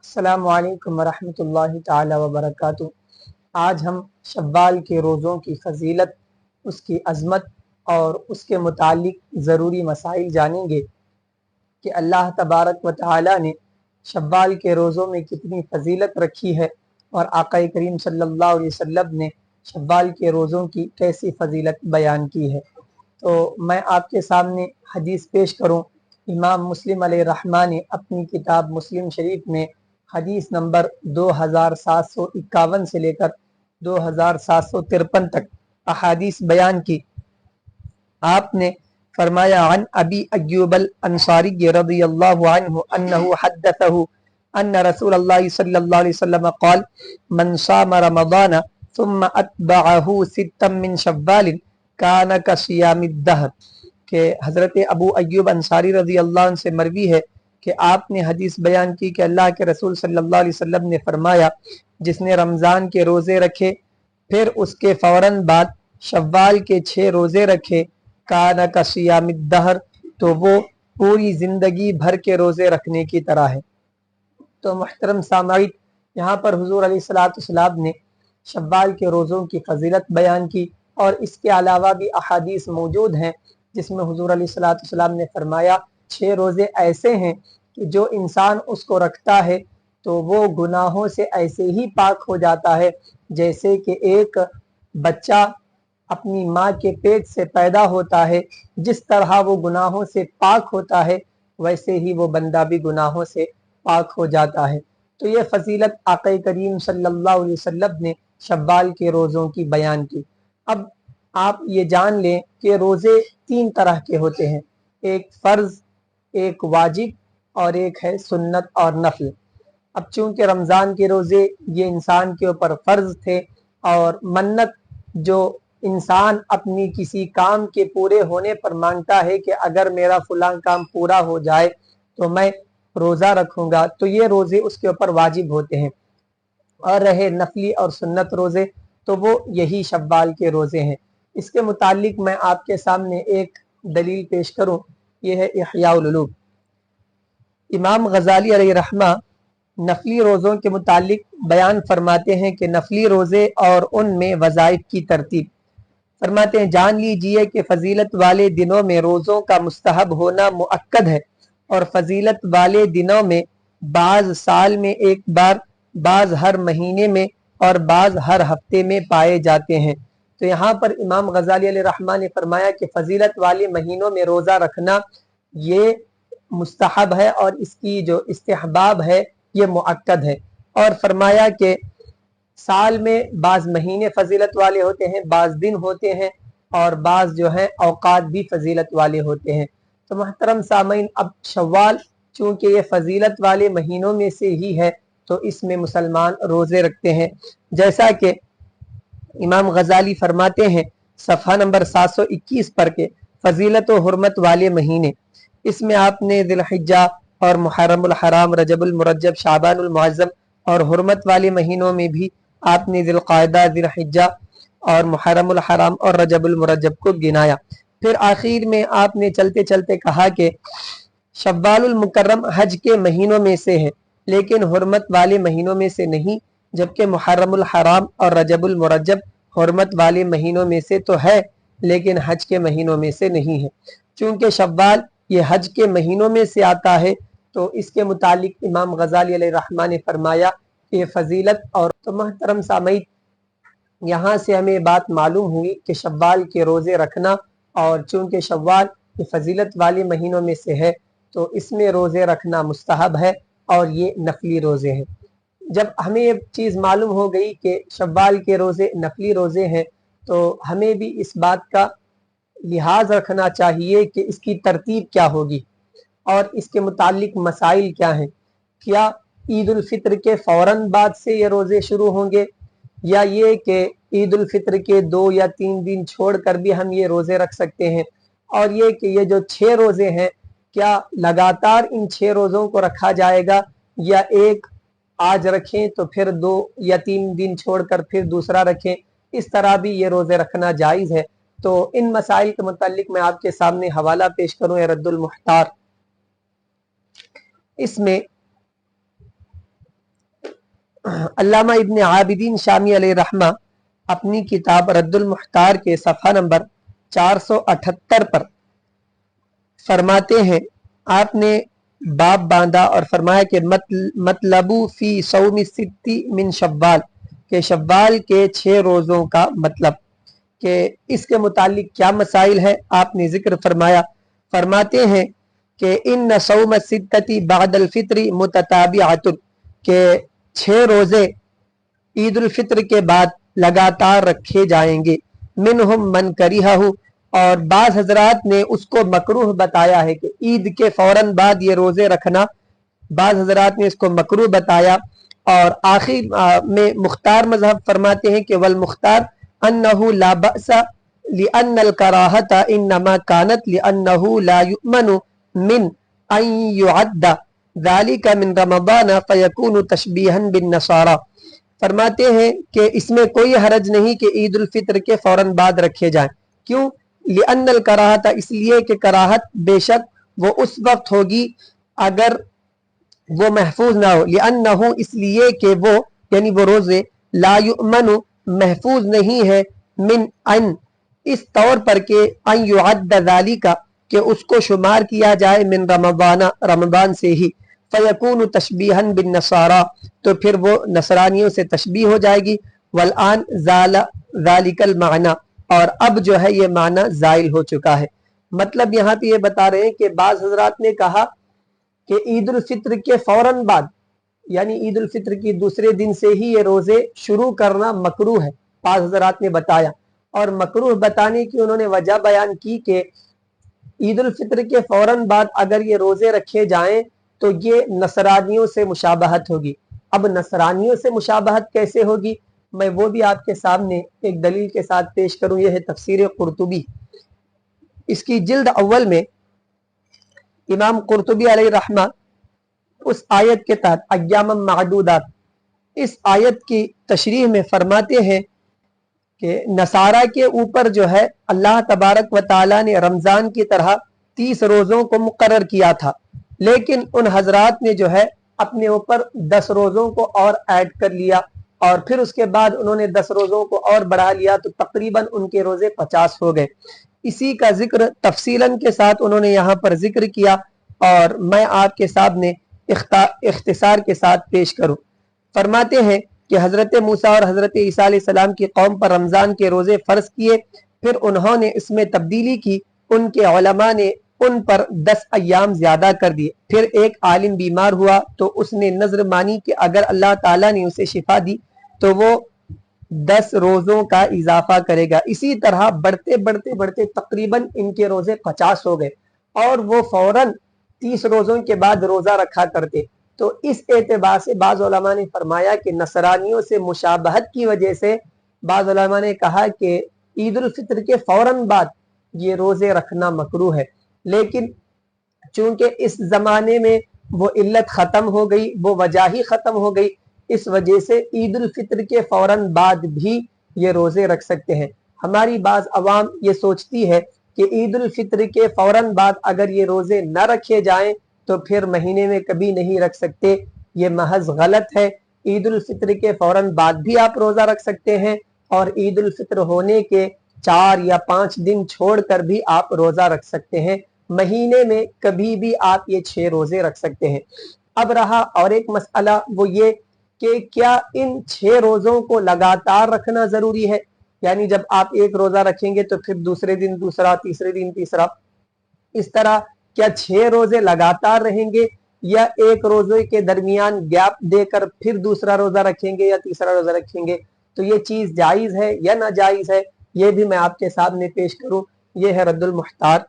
السلام علیکم ورحمۃ اللہ تعالی وبرکاتہ۔ آج ہم شوال کے روزوں کی فضیلت، اس کی عظمت اور اس کے متعلق ضروری مسائل جانیں گے کہ اللہ تبارک و تعالی نے شوال کے روزوں میں کتنی فضیلت رکھی ہے اور آقا کریم صلی اللہ علیہ وسلم نے شوال کے روزوں کی کیسی فضیلت بیان کی ہے۔ تو میں آپ کے سامنے حدیث پیش کروں۔ امام مسلم علیہ الرحمہ نے اپنی کتاب مسلم شریف میں حدیث نمبر 2751 سے لے کر 2753 تک احادیث بیان کی۔ آپ نے فرمایا عن ابی ایوب الانصاری رضی اللہ عنہ انہ حدثہ ان رسول اللہ صلی اللہ علیہ وسلم قال من صام رمضان ثم اتبعہ ستا من شوال کان کصیام الدہر، کہ حضرت ابو ایوب انصاری رضی اللہ عنہ سے مروی ہے کہ آپ نے حدیث بیان کی کہ اللہ کے رسول صلی اللہ علیہ وسلم نے فرمایا جس نے رمضان کے روزے رکھے پھر اس کے فوراً بعد شوال کے 6 روزے رکھے، کان کصیام الدہر، تو وہ پوری زندگی بھر کے روزے رکھنے کی طرح ہے۔ تو محترم سامعین، یہاں پر حضور علیہ السلام نے شوال کے روزوں کی فضیلت بیان کی، اور اس کے علاوہ بھی احادیث موجود ہیں جس میں حضور علیہ السلام نے فرمایا 6 روزے ایسے ہیں کہ جو انسان اس کو رکھتا ہے تو وہ گناہوں سے ایسے ہی پاک ہو جاتا ہے جیسے کہ ایک بچہ اپنی ماں کے پیٹ سے پیدا ہوتا ہے، جس طرح وہ گناہوں سے پاک ہوتا ہے ویسے ہی وہ بندہ بھی گناہوں سے پاک ہو جاتا ہے۔ تو یہ فضیلت آقا کریم صلی اللہ علیہ وسلم نے شوال کے روزوں کی بیان کی۔ اب آپ یہ جان لیں کہ روزے 3 طرح کے ہوتے ہیں، ایک فرض، ایک واجب اور ایک ہے سنت اور نفل۔ اب چونکہ رمضان کے روزے یہ انسان کے اوپر فرض تھے، اور منت جو انسان اپنی کسی کام کے پورے ہونے پر مانگتا ہے کہ اگر میرا فلاں کام پورا ہو جائے تو میں روزہ رکھوں گا، تو یہ روزے اس کے اوپر واجب ہوتے ہیں۔ اور رہے نفلی اور سنت روزے تو وہ یہی شوال کے روزے ہیں۔ اس کے متعلق میں آپ کے سامنے ایک دلیل پیش کروں، یہ ہے احیاء العلوم۔ امام غزالی علیہ رحمہ نفلی روزوں کے متعلق بیان فرماتے ہیں کہ نفلی روزے اور ان میں وظائف کی ترتیب فرماتے ہیں، جان لیجئے کہ فضیلت والے دنوں میں روزوں کا مستحب ہونا مؤکد ہے، اور فضیلت والے دنوں میں بعض سال میں ایک بار، بعض ہر مہینے میں اور بعض ہر ہفتے میں پائے جاتے ہیں۔ تو یہاں پر امام غزالی علیہ رحمہ نے فرمایا کہ فضیلت والے مہینوں میں روزہ رکھنا یہ مستحب ہے، اور اس کی جو استحباب ہے یہ مؤکد ہے، اور فرمایا کہ سال میں بعض مہینے فضیلت والے ہوتے ہیں، بعض دن ہوتے ہیں، اور بعض جو ہیں اوقات بھی فضیلت والے ہوتے ہیں۔ تو محترم سامعین، اب شوال چونکہ یہ فضیلت والے مہینوں میں سے ہی ہے تو اس میں مسلمان روزے رکھتے ہیں، جیسا کہ امام غزالی فرماتے ہیں صفحہ نمبر 721 پر کہ فضیلت و حرمت والے مہینے، اس میں آپ نے ذی الحجہ اور محرم الحرام، رجب المرجب، شعبان المعظم، اور حرمت والے مہینوں میں بھی آپ نے ذی القعدہ، ذی الحجہ اور محرم الحرام اور رجب المرجب کو گنایا۔ پھر آخر میں آپ نے چلتے چلتے کہا کہ شوال المکرم حج کے مہینوں میں سے ہے لیکن حرمت والے مہینوں میں سے نہیں، جبکہ محرم الحرام اور رجب المرجب حرمت والے مہینوں میں سے تو ہے لیکن حج کے مہینوں میں سے نہیں ہے۔ چونکہ شوال یہ حج کے مہینوں میں سے آتا ہے تو اس کے متعلق امام غزالی علیہ رحمہ نے فرمایا کہ فضیلت، اور تو محترم سامعین، یہاں سے ہمیں بات معلوم ہوئی کہ شوال کے روزے رکھنا، اور چونکہ شوال یہ فضیلت والے مہینوں میں سے ہے تو اس میں روزے رکھنا مستحب ہے، اور یہ نفلی روزے ہیں۔ جب ہمیں یہ چیز معلوم ہو گئی کہ شوال کے روزے نفلی روزے ہیں تو ہمیں بھی اس بات کا لحاظ رکھنا چاہیے کہ اس کی ترتیب کیا ہوگی اور اس کے متعلق مسائل کیا ہیں۔ کیا عید الفطر کے فوراً بعد سے یہ روزے شروع ہوں گے، یا یہ کہ عید الفطر کے 2 یا 3 دن چھوڑ کر بھی ہم یہ روزے رکھ سکتے ہیں، اور یہ کہ یہ جو 6 روزے ہیں کیا لگاتار ان 6 روزوں کو رکھا جائے گا، یا ایک آج رکھیں تو پھر 2 یا 3 دن چھوڑ کر پھر دوسرا رکھیں، اس طرح بھی یہ روزے رکھنا جائز ہے۔ تو ان مسائل کے متعلق میں آپ کے سامنے حوالہ پیش کروں، رد المحتار۔ اس میں علامہ ابن عابدین شامی علیہ رحمہ اپنی کتاب رد المحتار کے صفحہ نمبر 478 پر فرماتے ہیں، آپ نے باب باندھا اور فرمایا کہ مطلبو فی صوم ستی من شوال، کہ شوال کے 6 روزوں کا مطلب، کہ اس کے متعلق کیا مسائل ہے آپ نے ذکر فرمایا۔ فرماتے ہیں کہ ان صوم الستتی بعد الفطر متتابعۃ، کہ 6 روزے عید الفطر کے بعد لگاتار رکھے جائیں گے۔ منہم من کریہہ، اور بعض حضرات نے اس کو مکروہ بتایا ہے کہ عید کے فوراً بعد یہ روزے رکھنا، بعض حضرات نے اس کو مکروہ بتایا۔ اور آخر میں مختار مذہب فرماتے ہیں کہ والمختار انہ لا بأس لأن الکراہۃ انما کانت لأنہ لا یؤمن من ان یعد ذلك من رمضان فیکون تشبیہا بالنصارى۔ فرماتے ہیں کہ اس میں کوئی حرج نہیں کہ عید الفطر کے فوراً بعد رکھے جائیں۔ کیوں؟ لأن الکراہۃ، اس لیے کہ کراہت بے شک وہ اس وقت ہوگی اگر وہ محفوظ نہ ہو۔ لأنہ، اس لیے کہ وہ یعنی وہ روزے لا یؤمن محفوظ نہیں ہے، من ان اس طور پر کہ ان یعد ذالک کہ اس کو شمار کیا جائے، من رمضان رمضان سے ہی، فیکون تشبیہا بالنصارى تو پھر وہ نصرانیوں سے تشبیہ ہو جائے گی۔ والآن زال ذالک المعنی، اور اب جو ہے یہ معنی زائل ہو چکا ہے۔ مطلب یہاں پہ یہ بتا رہے ہیں کہ بعض حضرات نے کہا کہ عید الفطر کے فوراً بعد یعنی عید الفطر کی دوسرے دن سے ہی یہ روزے شروع کرنا مکروہ ہے، بعض حضرات نے بتایا، اور مکروہ بتانے کی انہوں نے وجہ بیان کی کہ عید الفطر کے فوراً بعد اگر یہ روزے رکھے جائیں تو یہ نصرانیوں سے مشابہت ہوگی۔ اب نصرانیوں سے مشابہت کیسے ہوگی، میں وہ بھی آپ کے سامنے ایک دلیل کے ساتھ پیش کروں۔ یہ ہے تفسیر قرطبی، اس کی جلد اول میں امام قرطبی علیہ رحمہ اس آیت کے تحت ایام معدودات، اس آیت کی تشریح میں فرماتے ہیں کہ نصارہ کے اوپر جو ہے اللہ تبارک و تعالی نے رمضان کی طرح 30 روزوں کو مقرر کیا تھا، لیکن ان حضرات نے جو ہے اپنے اوپر 10 روزوں کو اور ایڈ کر لیا، اور پھر اس کے بعد انہوں نے 10 روزوں کو اور بڑھا لیا تو تقریباً ان کے روزے 50 ہو گئے۔ اسی کا ذکر تفصیلاً کے ساتھ انہوں نے یہاں پر ذکر کیا، اور میں آپ کے سامنے اختصار کے ساتھ پیش کروں۔ فرماتے ہیں کہ حضرت موسیٰ اور حضرت عیسیٰ علیہ السلام کی قوم پر رمضان کے روزے فرض کیے، پھر انہوں نے اس میں تبدیلی کی، ان کے علماء نے ان پر 10 ایام زیادہ کر دیے۔ پھر ایک عالم بیمار ہوا تو اس نے نذر مانی کہ اگر اللہ تعالیٰ نے اسے شفا دی تو وہ 10 روزوں کا اضافہ کرے گا۔ اسی طرح بڑھتے بڑھتے بڑھتے تقریباً ان کے روزے 50 ہو گئے، اور وہ فوراً 30 روزوں کے بعد روزہ رکھا کرتے۔ تو اس اعتبار سے بعض علماء نے فرمایا کہ نصرانیوں سے مشابہت کی وجہ سے بعض علماء نے کہا کہ عید الفطر کے فوراً بعد یہ روزے رکھنا مکروہ ہے، لیکن چونکہ اس زمانے میں وہ علت ختم ہو گئی، وہ وجہ ہی ختم ہو گئی، اس وجہ سے عید الفطر کے فوراً بعد بھی یہ روزے رکھ سکتے ہیں۔ ہماری بعض عوام یہ سوچتی ہے کہ عید الفطر کے فوراً بعد اگر یہ روزے نہ رکھے جائیں تو پھر مہینے میں کبھی نہیں رکھ سکتے، یہ محض غلط ہے۔ عید الفطر کے فوراً بعد بھی آپ روزہ رکھ سکتے ہیں، اور عید الفطر ہونے کے 4 یا 5 دن چھوڑ کر بھی آپ روزہ رکھ سکتے ہیں۔ مہینے میں کبھی بھی آپ یہ 6 روزے رکھ سکتے ہیں۔ اب رہا اور ایک مسئلہ، وہ یہ کہ کیا ان 6 روزوں کو لگاتار رکھنا ضروری ہے؟ یعنی جب آپ ایک روزہ رکھیں گے تو پھر دوسرے دن دوسرا، تیسرے دن تیسرا، اس طرح کیا 6 روزے لگاتار رہیں گے، یا ایک روزے کے درمیان گیپ دے کر پھر دوسرا روزہ رکھیں گے یا تیسرا روزہ رکھیں گے؟ تو یہ چیز جائز ہے یا ناجائز ہے، یہ بھی میں آپ کے سامنے پیش کروں۔ یہ ہے رد المحتار،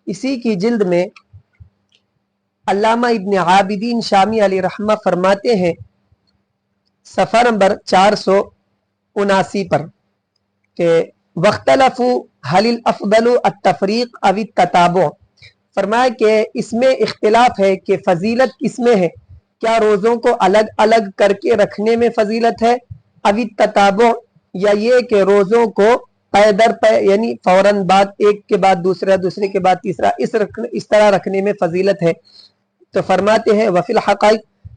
اسی کی جلد میں علامہ ابن عابدین شامی علیہ رحمہ فرماتے ہیں صفحہ نمبر 479 پر کہ وَاخْتَلَفُوا هَلِ الْأَفْضَلُ التَّفْرِيقُ أَوِ التَّتَابُعُ، فرمایا کہ اس میں اختلاف ہے کہ فضیلت کس میں ہے، کیا روزوں کو الگ الگ کر کے رکھنے میں فضیلت ہے، اوی التتابع، یا یہ کہ روزوں کو پے در پے یعنی فوراً بعد ایک کے بعد دوسرا، دوسرے کے بعد تیسرا، اس طرح رکھنے میں فضیلت ہے۔ تو فرماتے ہیں وفی الحقائق،